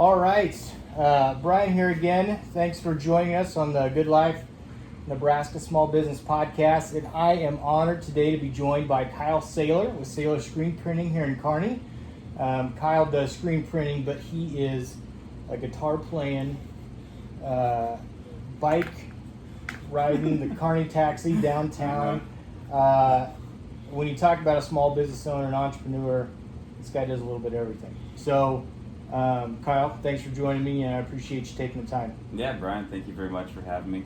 All right, Brian here again. Thanks for joining us on the Good Life Nebraska Small Business Podcast. And I am honored today to be joined by Kyle Sayler with Sayler Screenprinting here in Kearney. Kyle does screen printing, but he is a guitar playing, bike riding the Kearney taxi downtown. When you talk about a small business owner and entrepreneur, this guy does a little bit of everything. So, Kyle, thanks for joining me, and I appreciate you taking the time. Yeah, Brian, thank you very much for having me.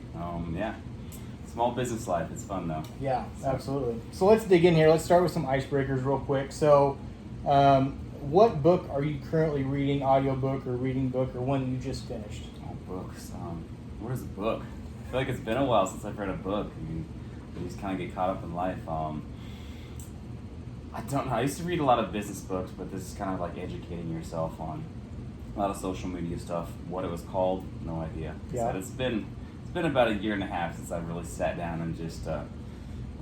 Small business life, it's fun though. Yeah, absolutely. So let's dig in here. Let's start with some icebreakers real quick. So, what book are you currently reading, audiobook or reading book, or one that you just finished? Oh, books. What is a book? I feel like it's been a while since I've read a book. I mean, you just kind of get caught up in life. I don't know. I used to read a lot of business books, but this is kind of like educating yourself on a lot of social media stuff. What it was called, no idea. Yeah. So it's been about a year and a half since I've really sat down and just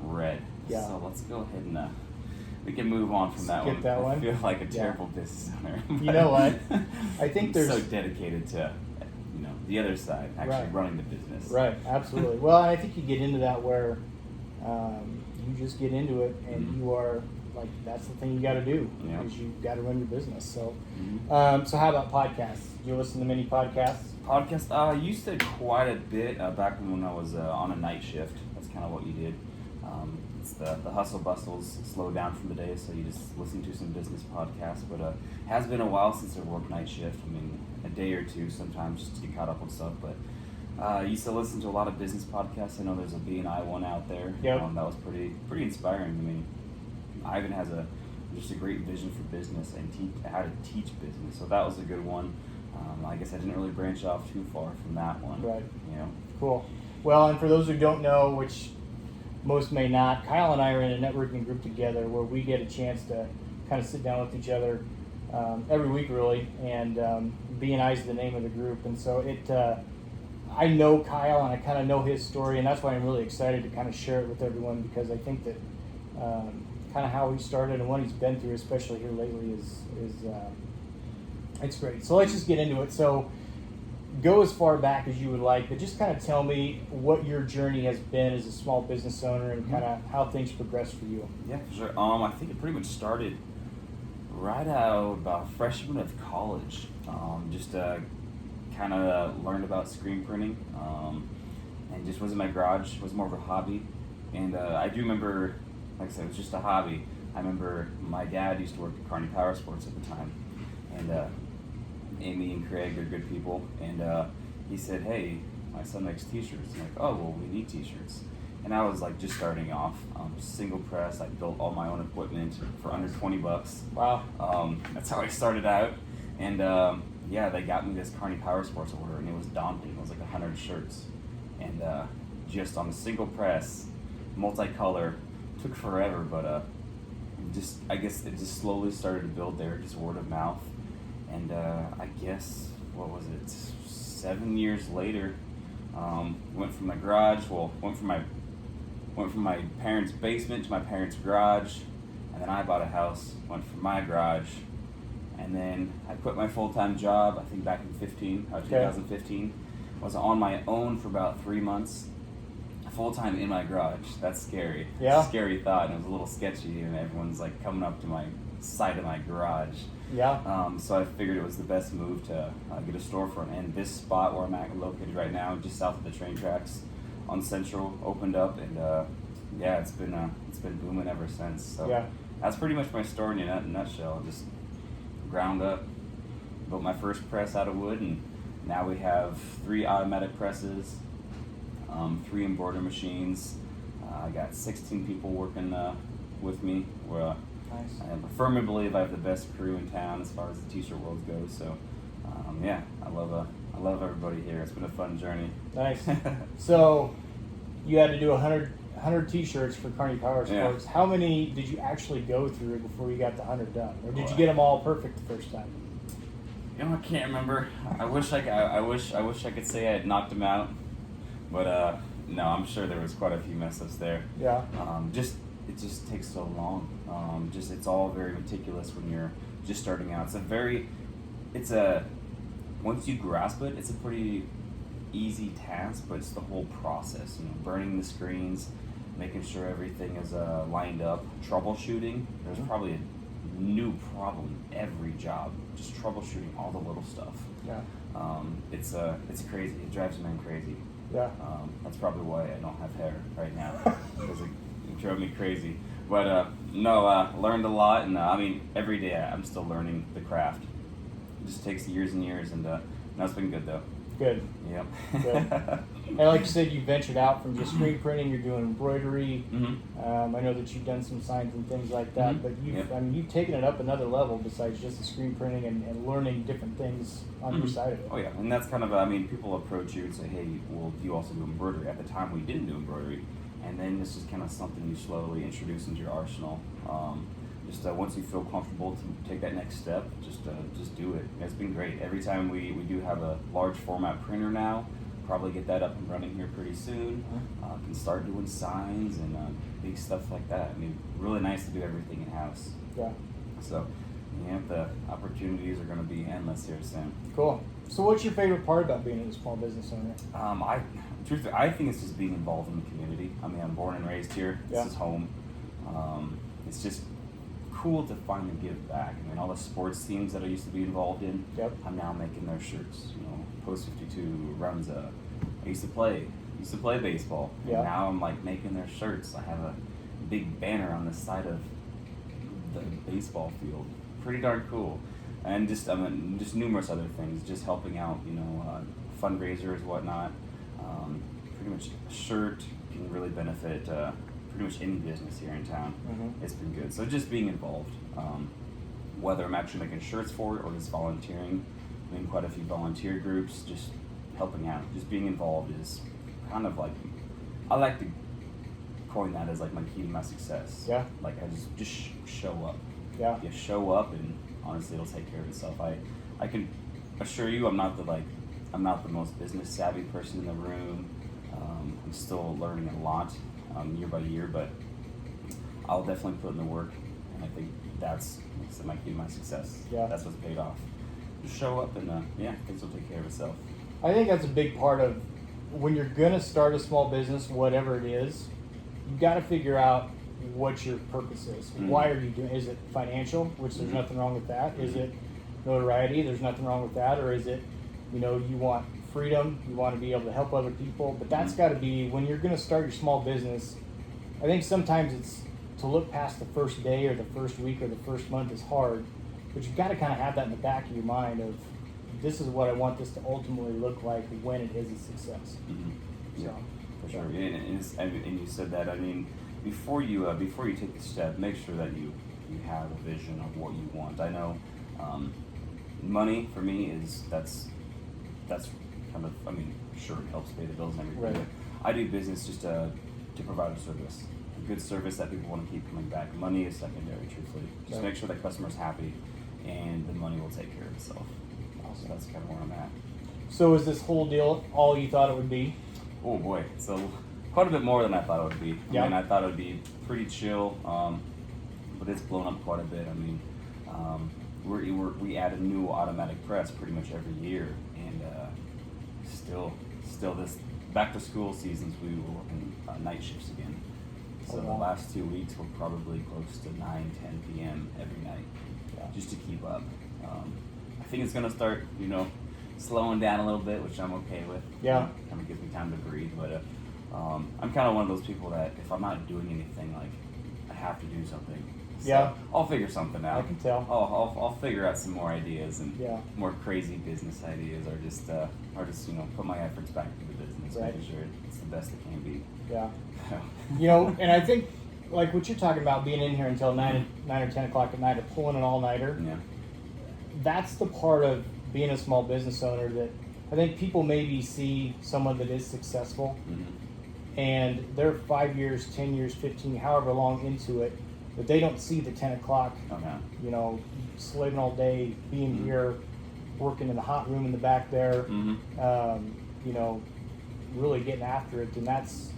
read. Yeah. So let's go ahead and we can move on from that Skip one. that one? I feel like a terrible business owner. You know what? I think I'm there's so dedicated to the other side, actually running the business. Right, absolutely. Well, I think you get into that where you just get into it, and you are like, that's the thing you got to do, is you got to run your business. So, so how about podcasts? Do you listen to many podcasts? I used to quite a bit back when I was on a night shift. That's kind of what you did. It's the hustle bustles slow down from the day, so you just listen to some business podcasts. But it has been a while since I worked night shift. I mean, a day or two sometimes just to get caught up on stuff. But I used to listen to a lot of business podcasts. I know there's a B&I one out there. Yep. That was pretty inspiring. I mean, Ivan has just a great vision for business and how to teach business. So that was a good one. I guess I didn't really branch off too far from that one. Right. Cool. Well, and for those who don't know, which most may not, Kyle and I are in a networking group together where we get a chance to kind of sit down with each other every week, really, and B&I is the name of the group. And so I know Kyle, and I kind of know his story, and that's why I'm really excited to kind of share it with everyone, because I think that kind of how he started and what he's been through, especially here lately, is it's great. So let's just get into it. So go as far back as you would like, but just kind of tell me what your journey has been as a small business owner and kind of how things progressed for you. Yeah, for sure. I think it pretty much started right out about freshman of college. Just kind of learned about screen printing, and just was in my garage. It was more of a hobby, and I do remember, like I said, it was just a hobby. I remember my dad used to work at Kearney Power Sports at the time, and Amy and Craig are good people, and he said, "Hey, my son makes t-shirts." I'm like, "Oh, well, we need t-shirts." And I was like just starting off, single press. I built all my own equipment for under $20. Wow. That's how I started out, and they got me this Kearney Power Sports order, and it was daunting. It was like 100 shirts, and just on a single press, multicolor, took forever, but I guess it just slowly started to build there, just word of mouth. And I guess, 7 years later, went from my garage, went from my parents' basement to my parents' garage, and then I bought a house, went from my garage, and then I quit my full-time job, I think back in 2015, was on my own for about 3 months, full-time in my garage. That's scary. Yeah. It's a scary thought, and it was a little sketchy, and everyone's like coming up to my side of my garage. Yeah. So I figured it was the best move to get a storefront. And this spot where I'm located right now, just south of the train tracks on Central, opened up, and it's been booming ever since. So that's pretty much my story in a nutshell. Just ground up, built my first press out of wood, and now we have 3 automatic presses, 3 embroidery machines. I got 16 people working with me. Nice. I firmly believe I have the best crew in town as far as the t-shirt world goes. So, I love everybody here. It's been a fun journey. Nice. So, you had to do 100 t-shirts for Kearney Power Sports. How many did you actually go through before you got the 100 done, or did you get them all perfect the first time? I can't remember. I wish I could say I had knocked them out, but no, I'm sure there was quite a few mess ups there. Yeah. It just takes so long. It's all very meticulous when you're just starting out. It's once you grasp it, it's a pretty easy task, but it's the whole process. Burning the screens, making sure everything is lined up, troubleshooting. There's probably a new problem every job. Just troubleshooting all the little stuff. Yeah. It's crazy. It drives men crazy. Yeah. That's probably why I don't have hair right now, because it drove me crazy. But learned a lot, and I mean, every day I'm still learning the craft. It just takes years and years, and that's been good though. Good. Yep. Good. And like you said, you ventured out from just screen printing. You're doing embroidery. I know that you've done some signs and things like that. But you've taken it up another level besides just the screen printing and learning different things on your side of it. Oh yeah, and that's kind of people approach you and say, hey, well, do you also do embroidery? At the time, we didn't do embroidery, and then this is kind of something you slowly introduce into your arsenal. Once you feel comfortable to take that next step, just do it. It's been great. Every time we do have a large format printer now, probably get that up and running here pretty soon. Can start doing signs and big stuff like that. I mean, really nice to do everything in house. Yeah. So, the opportunities are going to be endless here soon. Cool. So, what's your favorite part about being a small business owner? I think it's just being involved in the community. I mean, I'm born and raised here. This is home. It's just cool to finally give back. I mean, all the sports teams that I used to be involved in, I'm now making their shirts. Post 52 runs I used to play baseball. And now I'm like making their shirts. I have a big banner on the side of the baseball field. Pretty darn cool. And just numerous other things. Just helping out, fundraisers, whatnot. Pretty much a shirt can really benefit pretty much any business here in town. It's been good. So just being involved, whether I'm actually making shirts for it or just volunteering. I'm in quite a few volunteer groups, just helping out. Just being involved is kind of like, I like to coin that as like my key to my success. Yeah. Like I just show up. Yeah. You show up, and honestly, it'll take care of itself. I can assure you, I'm not the most business savvy person in the room. I'm still learning a lot. Year by year, but I'll definitely put in the work, and I think that's my key to my success. Yeah, that's what's paid off. Just show up, and things will take care of itself. I think that's a big part of when you're gonna start a small business, whatever it is. You got to figure out what your purpose is. Why are you doing? Is it financial, which there's nothing wrong with that? Is it notoriety? There's nothing wrong with that, or is it, you want freedom, you want to be able to help other people, but that's got to be, when you're going to start your small business, I think sometimes it's to look past the first day or the first week or the first month is hard, but you've got to kind of have that in the back of your mind of, this is what I want this to ultimately look like when it is a success. Yeah, for sure. And you said that, I mean, before you take the step, make sure that you have a vision of what you want. I know money for me that's kind of, I mean, sure, it helps pay the bills and everything. Right. But I do business just to provide a service, a good service that people want to keep coming back. Money is secondary, truthfully. Just make sure the customer's happy, and the money will take care of itself. So that's kind of where I'm at. So is this whole deal all you thought it would be? Oh boy, so quite a bit more than I thought it would be. Yeah. I mean, I thought it would be pretty chill, but it's blown up quite a bit. I mean, we add a new automatic press pretty much every year, and still this back to school seasons we were working night shifts again. So the last 2 weeks we're probably close to 9, 10 p.m. every night, just to keep up. I think it's gonna start, slowing down a little bit, which I'm okay with. Yeah. Kind of gives me time to breathe, but I'm kind of one of those people that if I'm not doing anything, like I have to do something. So I'll figure something out. I can tell. I'll figure out some more ideas and Yeah. more crazy business ideas, or just put my efforts back into the business, Right. making sure it's the best it can be. Yeah. And I think like what you're talking about, being in here until 9 or 10 o'clock at night, or pulling an all-nighter. Yeah. That's the part of being a small business owner that I think people maybe see someone that is successful, and they're 5 years, 10 years, 15, however long into it, but they don't see the 10 o'clock, slaving all day, being here, working in the hot room in the back there, really getting after it. And that's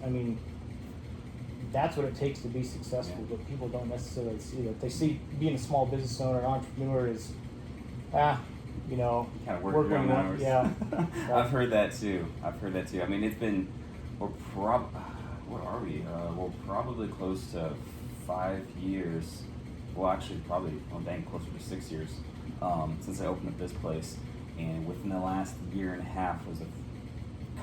what it takes to be successful, but people don't necessarily see that. They see being a small business owner, an entrepreneur is, you know, kind of work your own hours. Yeah. I've heard that too. I mean, it's been, what are we? We're probably close to 5 years. Well, actually, probably, closer to 6 years since I opened up this place. And within the last year and a half was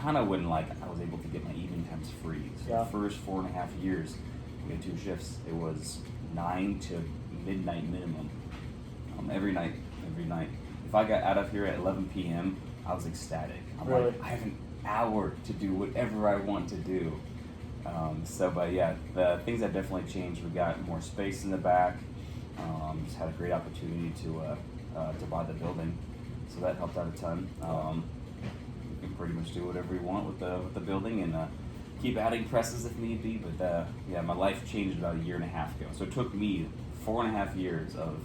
kind of when like I was able to get my evening times free. So the first 4.5 years, we had 2 shifts. It was 9 to midnight minimum, every night. If I got out of here at 11 p.m., I was ecstatic. I'm like, I have an hour to do whatever I want to do. But yeah, the things have definitely changed. We got more space in the back. Just had a great opportunity to buy the building, so that helped out a ton. We can pretty much do whatever we want with the building and keep adding presses if need be. But yeah, my life changed about 1.5 years ago. So it took me 4.5 years of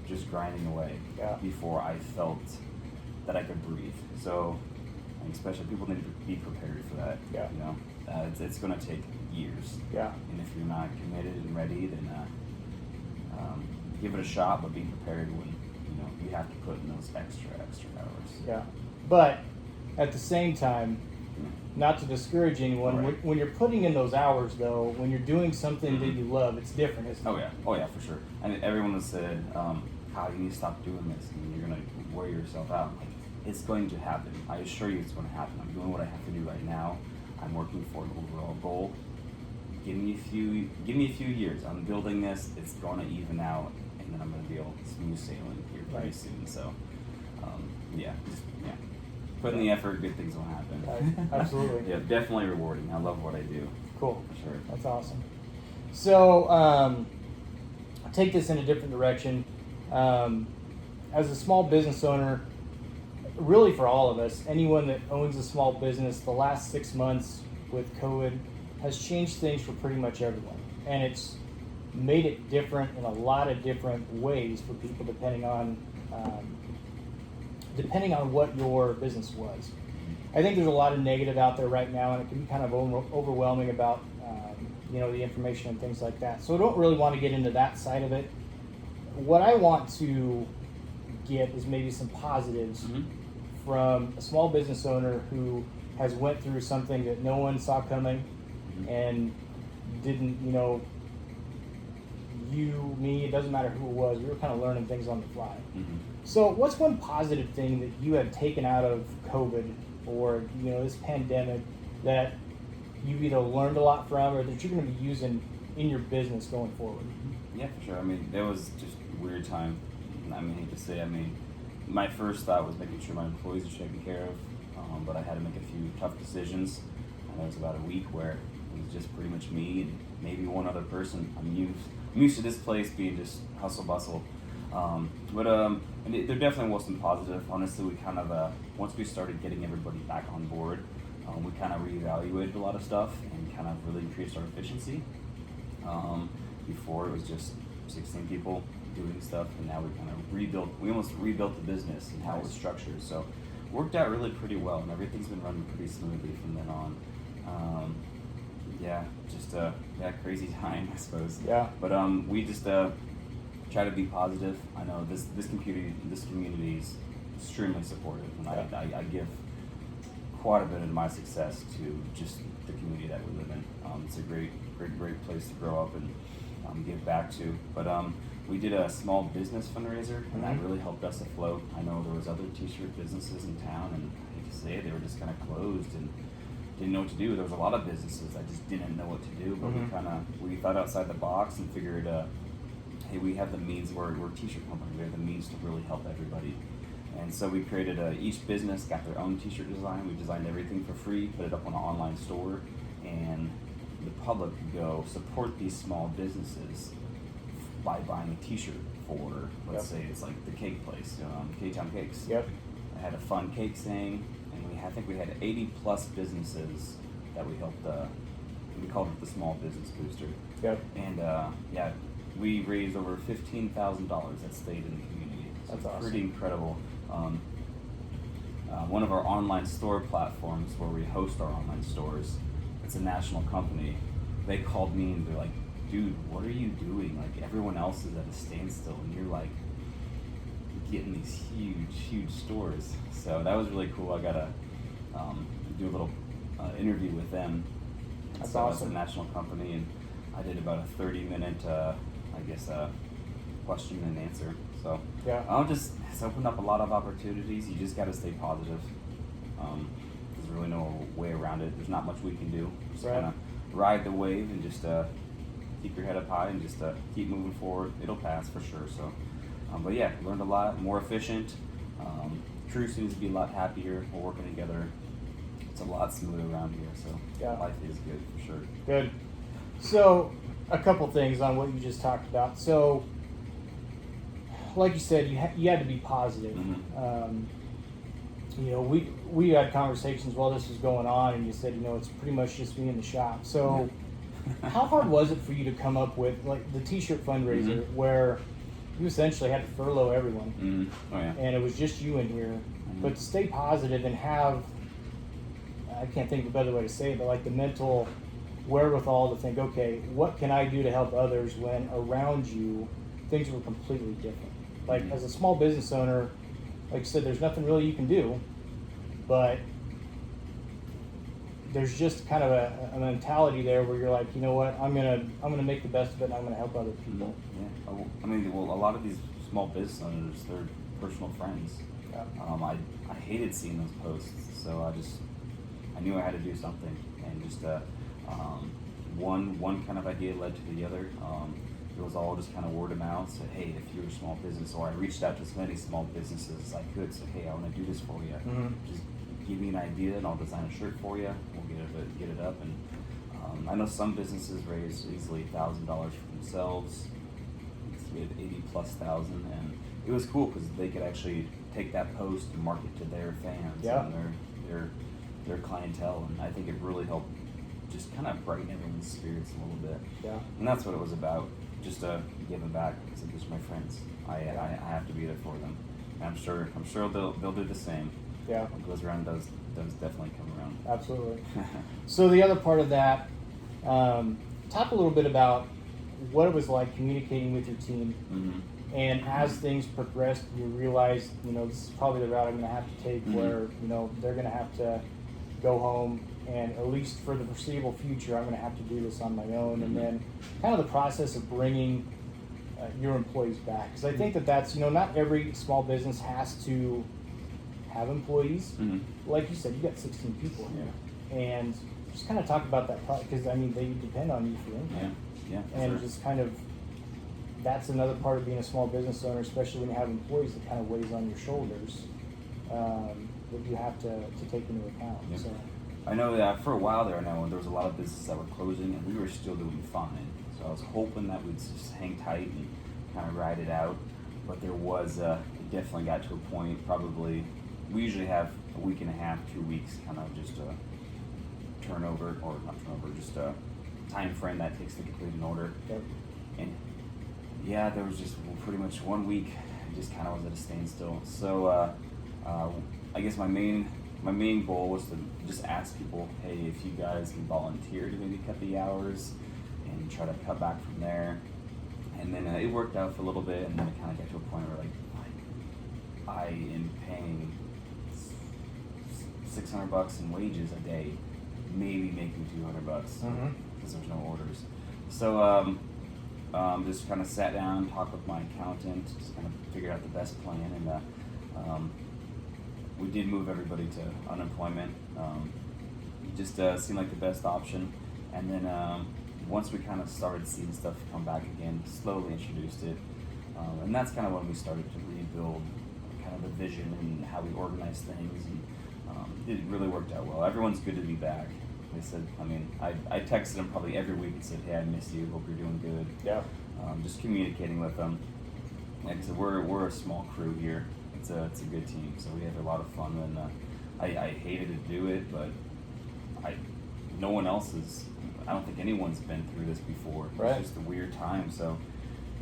just grinding away before I felt that I could breathe. So, especially people need to be prepared for that. Yeah. You know, it's going to take years. Yeah. And if you're not committed and ready, then give it a shot, but be prepared when you have to put in those extra hours. Yeah. But at the same time, not to discourage anyone, when you're putting in those hours, though, when you're doing something that you love, it's different, isn't it? Oh yeah, for sure. And everyone has said, Kyle, you need to stop doing this, and you're going to wear yourself out. Like, it's going to happen. I assure you it's going to happen. I'm doing what I have to do right now. I'm working for an overall goal. Give me a few years. I'm building this. It's going to even out, and then I'm going to be able to smooth sailing here pretty soon. So, put in the effort, good things will happen. Right. Absolutely. Yeah, definitely rewarding. I love what I do. Cool. For sure. That's awesome. So, I'll take this in a different direction. As a small business owner, really for all of us, anyone that owns a small business, the last 6 months with COVID has changed things for pretty much everyone. And it's made it different in a lot of different ways for people depending on what your business was. I think there's a lot of negative out there right now, and it can be kind of overwhelming about the information and things like that. So I don't really want to get into that side of it. What I want to get is maybe some positives from a small business owner who has went through something that no one saw coming and didn't, me, it doesn't matter who it was, we were kind of learning things on the fly. So what's one positive thing that you have taken out of COVID or, this pandemic that you've either learned a lot from or that you're going to be using in your business going forward? Yeah, for sure. I mean, there was just a weird time. I hate to say, my first thought was making sure my employees are taken care of, but I had to make a few tough decisions. And there was about a week where it was just pretty much me and maybe one other person. I'm used to this place being just hustle bustle. And there definitely was some positive. Honestly, we kind of, once we started getting everybody back on board, we kind of reevaluated a lot of stuff and kind of really increased our efficiency. Before it was just 16 people doing stuff, and now we almost rebuilt the business and how it was structured. So worked out really pretty well, and everything's been running pretty smoothly from then on. Crazy time, I suppose. Yeah. But we just try to be positive. I know this community is extremely supportive, and I give quite a bit of my success to just the community that we live in. It's a great place to grow up and give back to. But we did a small business fundraiser, and that really helped us afloat. I know there was other t-shirt businesses in town, and I hate to say it, they were just kind of closed and didn't know what to do. There was a lot of businesses that just didn't know what to do, but we thought outside the box and figured, hey, we have the means. We're a t-shirt company. We have the means to really help everybody. And so we created each business got their own t-shirt design. We designed everything for free, put it up on an online store, and the public could go support these small businesses by buying a t-shirt for, let's say it's like the cake place, K-Town Cakes. Yep. I had a fun cake thing, and I think we had 80 plus businesses that we helped. We called it the Small Business Booster. Yep. And we raised over $15,000 that stayed in the community. So that's awesome. Pretty incredible. One of our online store platforms where we host our online stores, it's a national company. They called me and they're like, dude, what are you doing? Like, everyone else is at a standstill, and you're like getting these huge stores. So that was really cool. I got to do a little interview with them. That's so awesome. It's a national company, and I did about a 30-minute, question and answer. So Yeah. it's opened up a lot of opportunities. You just got to stay positive. There's really no way around it. There's not much we can do. Just Right. kind of ride the wave and just keep your head up high and just keep moving forward. It'll pass for sure. So, but yeah, learned a lot. More efficient. Crew seems to be a lot happier. We're working together. It's a lot smoother around here. So Yeah. life is good for sure. Good. So, a couple things on what you just talked about. So, like you said, you had to be positive. Mm-hmm. You know, we had conversations while this was going on, and you said, you know, it's pretty much just me in the shop. So, how hard was it for you to come up with like the T-shirt fundraiser, Mm-hmm. where you essentially had to furlough everyone, Mm-hmm. Oh yeah. and it was just you in here, Mm-hmm. but to stay positive and have, I can't think of a better way to say it, but like the mental wherewithal to think, okay, what can I do to help others when around you things were completely different? Like Mhm. as a small business owner, like you said, there's nothing really you can do, but there's just kind of a mentality there where you're like, you know what, I'm gonna make the best of it, and I'm gonna help other people. Yeah. I mean, well, a lot of these small business owners, they're personal friends. Yeah. I hated seeing those posts, so I knew I had to do something, and just one kind of idea led to the other. It was all just kind of word of mouth. Said, hey, if you're a small business, or I reached out to as many small businesses as I could. Said, hey, I want to do this for you. Mhm. Just give me an idea, and I'll design a shirt for you. We'll get it up, and I know some businesses raise easily $1,000 for themselves. We had 80,000+, and it was cool because they could actually take that post and market to their fans Yeah. and their clientele, and I think it really helped just kind of brighten everyone's spirits a little bit. Yeah. And that's what it was about, just giving back. Because these are my friends. I have to be there for them. And I'm sure they'll do the same. Yeah. What goes around does definitely come around. Absolutely. So the other part of that, talk a little bit about what it was like communicating with your team, Mm-hmm. and as things progressed, you realized, you know, this is probably the route I'm going to have to take, Mhm. where, you know, they're going to have to go home, and at least for the foreseeable future, I'm going to have to do this on my own. And Mhm. then kind of the process of bringing your employees back, because I think that's, you know, not every small business has to have employees. Mm-hmm. Like you said, you got 16 people here, and just kind of talk about that, because I mean, they depend on you for income. Yeah. And Sure. just kind of, that's another part of being a small business owner, especially when you have employees, that kind of weighs on your shoulders, that you have to take into account. Yep. So, I know that for a while there, I know there was a lot of businesses that were closing, and we were still doing fine. So I was hoping that we'd just hang tight and kind of ride it out. But there was, it definitely got to a point, probably, we usually have a week and a half, 2 weeks, kind of just turnover, or not turnover, just a time frame that takes to complete an order. yep. And yeah, there was just pretty much 1 week, it just kind of was at a standstill. So I guess my main goal was to just ask people, hey, if you guys can volunteer to maybe cut the hours and try to cut back from there. And then it worked out for a little bit, and then it kind of got to a point where I am paying $600 in wages a day, maybe making $200 Mhm. because there's no orders. So just kind of sat down, talked with my accountant, just kind of figured out the best plan, and we did move everybody to unemployment. It just seemed like the best option. And then once we kind of started seeing stuff come back again, slowly introduced it. And that's kind of when we started to rebuild kind of the vision and how we organize things. And it really worked out well. Everyone's good to be back. They said, I mean, I texted them probably every week and said, hey, I miss you, hope you're doing good. Yeah. Just communicating with them. Like I said, we're a small crew here. It's a good team, so we had a lot of fun. And I hated to do it, but no one else is. I don't think anyone's been through this before. Right. It's just a weird time, so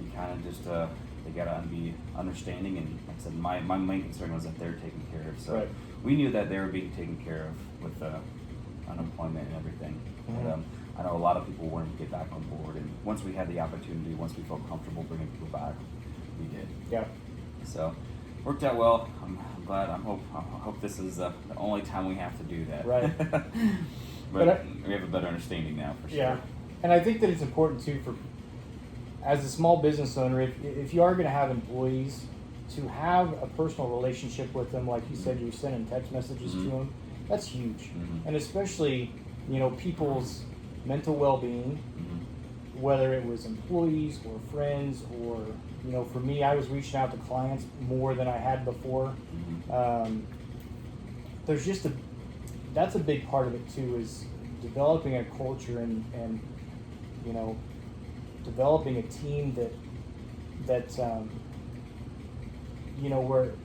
you kind of just they gotta be understanding. And like I said, my main concern was that they're taken care of. So Right. we knew that they were being taken care of with unemployment and everything. Mhm. But, I know a lot of people wanted to get back on board, and once we had the opportunity, once we felt comfortable bringing people back, we did. Yeah. So worked out well. I'm glad. I hope this is the only time we have to do that. Right. but we have a better understanding now for sure. Yeah, and I think that it's important too for, as a small business owner, if you are going to have employees, to have a personal relationship with them, like you said, you're sending text messages to them. That's huge, and especially people's mental well-being, whether it was employees or friends or for me, I was reaching out to clients more than I had before. There's just that's a big part of it too, is developing a culture and developing a team that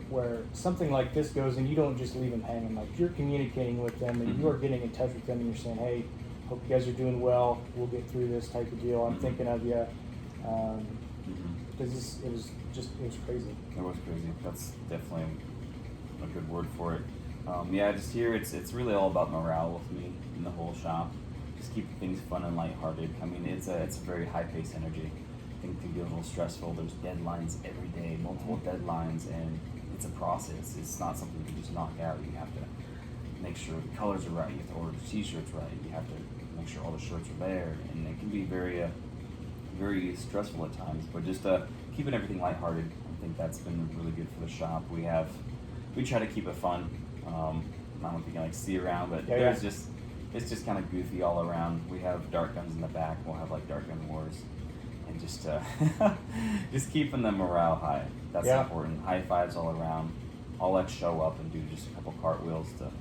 where something like this goes and you don't just leave them hanging. Like, you're communicating with them and you are getting in touch with them and you're saying, hey, hope you guys are doing well. We'll get through this type of deal. I'm thinking of you. Because it was crazy. It was crazy. That's definitely a good word for it. Just here it's really all about morale with me in the whole shop. Just keep things fun and lighthearted. I mean, it's a very high-paced energy. Things can get a little stressful. There's deadlines every day, multiple deadlines, and it's a process. It's not something you can just knock out. You have to make sure the colors are right. You have to order the t-shirts right. You have to make sure all the shirts are there, and it can be very very stressful at times. But just keeping everything lighthearted, I think that's been really good for the shop. We try to keep it fun. I don't know if you can see around, but it's just kind of goofy all around. We have dart guns in the back. We'll have dart gun wars, and just keeping the morale high. That's important. High fives all around. I'll show up and do just a couple cartwheels to,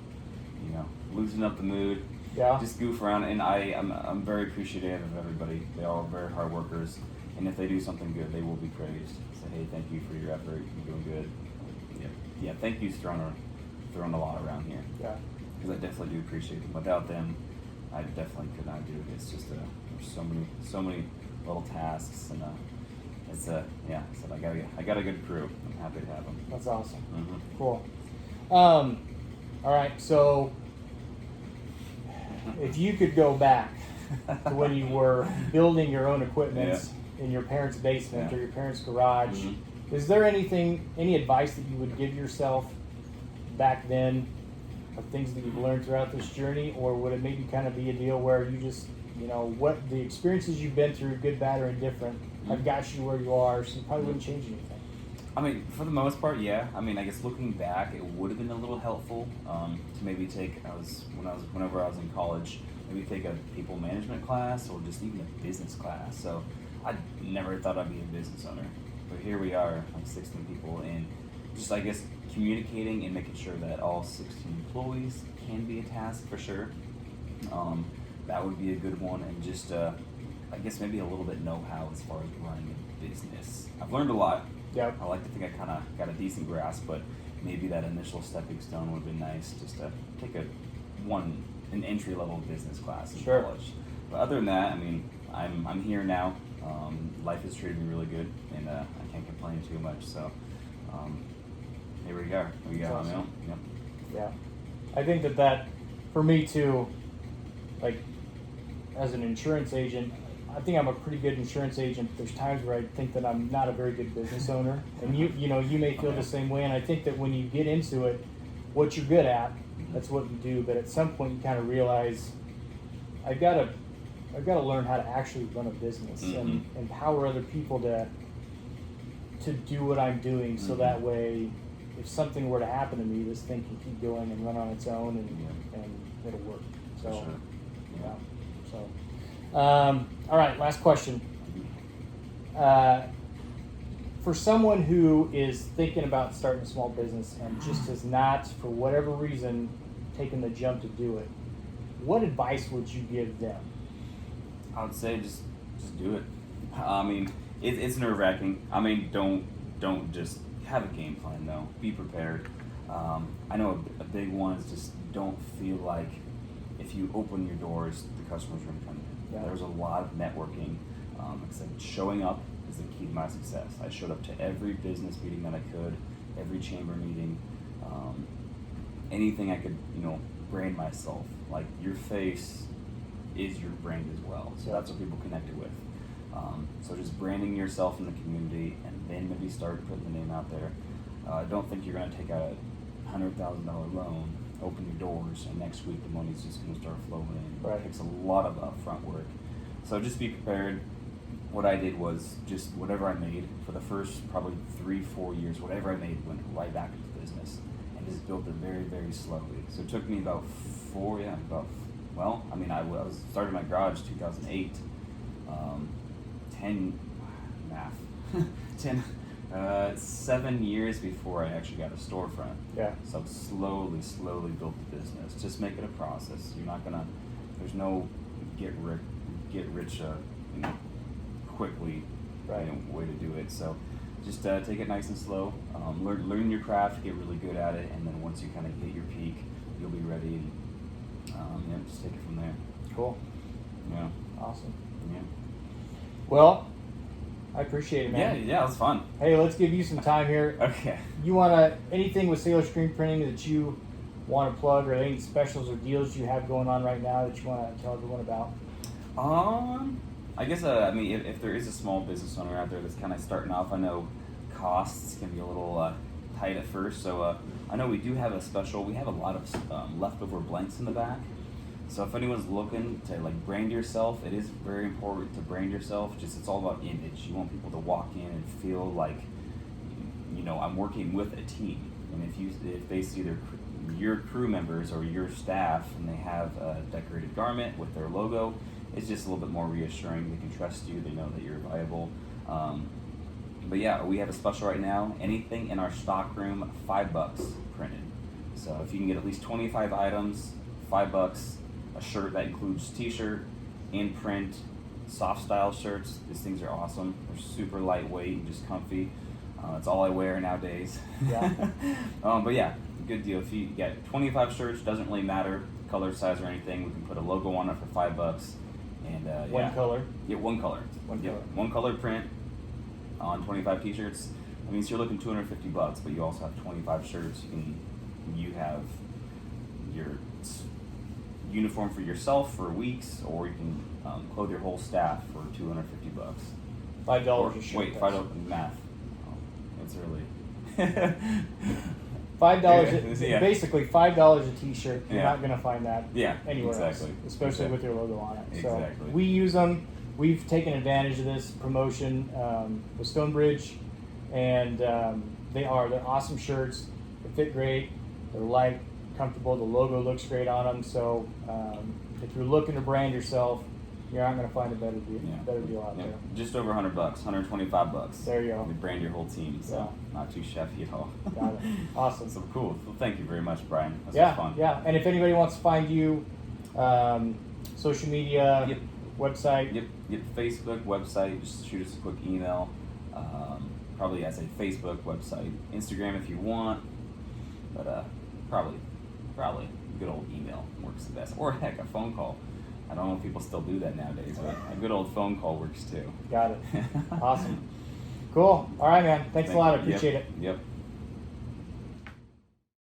loosen up the mood. Yeah. Just goof around, and I'm very appreciative of everybody. They all are very hard workers, and if they do something good, they will be praised. Say, hey, thank you for your effort. You're doing good. Yeah. Thank you's thrown a lot around here. Yeah. Because I definitely do appreciate them. Without them, I definitely could not do it. It's just there's so many little tasks, and So I got a good crew. I'm happy to have them. That's awesome. Cool. All right, so if you could go back to when you were building your own equipment in your parents' basement or your parents' garage, is there any advice that you would give yourself back then of things that you've learned throughout this journey, or would it maybe kind of be a deal where you just, what the experiences you've been through, good, bad, or indifferent, have got you where you are, so you probably wouldn't change anything? I mean, for the most part, yeah. I mean, I guess looking back, it would have been a little helpful to maybe take. Whenever I was in college, maybe take a people management class or just even a business class. So I never thought I'd be a business owner, but here we are, 16 people, and just communicating and making sure that all 16 employees can be a task for sure. That would be a good one, and just I guess maybe a little bit know-how as far as running a business. I've learned a lot. Yep. I like to think I kind of got a decent grasp, but maybe that initial stepping stone would have been nice, just to take an entry-level business class in college. But other than that, I mean, I'm here now. Life has treated me really good, and I can't complain too much. So here we go. Awesome. Yep. Yeah, I think that for me too, as an insurance agent, I think I'm a pretty good insurance agent. There's times where I think that I'm not a very good business owner, and you may feel the same way. And I think that when you get into it, what you're good at, that's what you do. But at some point, you kind of realize I've got to learn how to actually run a business and empower other people to do what I'm doing, so that way, if something were to happen to me, this thing can keep going and run on its own, and it'll work. So, for sure. Yeah. So, all right, last question. For someone who is thinking about starting a small business and just has not, for whatever reason, taken the jump to do it, what advice would you give them? I would say just do it. I mean, it's nerve-wracking. I mean, don't just have a game plan though. Be prepared. I know a big one is just don't feel like if you open your doors, the customers are going to come in. Yeah. There's a lot of networking. Like I said, showing up is the key to my success. I showed up to every business meeting that I could, every chamber meeting, anything I could, brand myself. Like, your face is your brand as well. So that's what people connected with. So just branding yourself in the community, and then maybe start putting the name out there. I don't think you're going to take out a $100,000 loan, open your doors, and next week the money's just going to start flowing in. Right. It takes a lot of upfront work. So just be prepared. What I did was just whatever I made for the first probably 3-4 years, whatever I made went right back into the business and just built it very, very slowly. So it took me about I was started my garage 2008, 7 years before I actually got a storefront. Yeah. So slowly built the business. Just make it a process. You're not gonna. There's no get rich quickly way to do it. So just take it nice and slow. Learn your craft, get really good at it, and then once you kind of hit your peak, you'll be ready. And just take it from there. Cool. Yeah. Awesome. Yeah. Well, I appreciate it, man. Yeah, it was fun. Hey, let's give you some time here. Okay. You want anything with Sayler Screenprinting that you want to plug, or any specials or deals you have going on right now that you want to tell everyone about? I guess if there is a small business owner out there that's kind of starting off, I know costs can be a little tight at first. So I know we do have a special. We have a lot of leftover blanks in the back. So if anyone's looking to brand yourself, it is very important to brand yourself. It's all about image. You want people to walk in and feel like, I'm working with a team. And if they see your crew members or your staff and they have a decorated garment with their logo, it's just a little bit more reassuring. They can trust you. They know that you're viable. But yeah, we have a special right now. Anything in our stock room, $5 printed. So if you can get at least 25 items, $5. A shirt that includes t-shirt, in print, soft style shirts. These things are awesome. They're super lightweight and just comfy. That's all I wear nowadays. Yeah. But yeah, good deal. If you get 25 shirts, doesn't really matter color, size, or anything. We can put a logo on it for $5. And One color. Yeah, one color. One color. One color print on 25 t-shirts. I mean, so you're looking $250, but you also have 25 shirts. You have your uniform for yourself for weeks, or you can clothe your whole staff for $250. $5 a shirt. Wait, $5 math. Oh, it's early. $5. Yeah. Basically $5 a t-shirt. You're Yeah. not going to find that anywhere exactly. else, especially with your logo on it. So Exactly. we use them. We've taken advantage of this promotion with Stonebridge, and they're awesome shirts. They fit great. They're light, comfortable. The logo looks great on them. So if you're looking to brand yourself, you're not going to find a better deal out there. Just over $100, $125. There you go. You brand your whole team, so not too chefy at all. Got it. Awesome. So cool. Well, thank you very much, Brian. This Yeah, was fun. yeah. And if anybody wants to find you, social media, website. Yep. Facebook, website. Just shoot us a quick email. Probably I say Facebook, website, Instagram if you want, but probably good old email works the best. Or heck, a phone call. I don't know if people still do that nowadays, but a good old phone call works too. Got it. Awesome. Cool. All right, man. Thanks a lot. I appreciate it. Yep.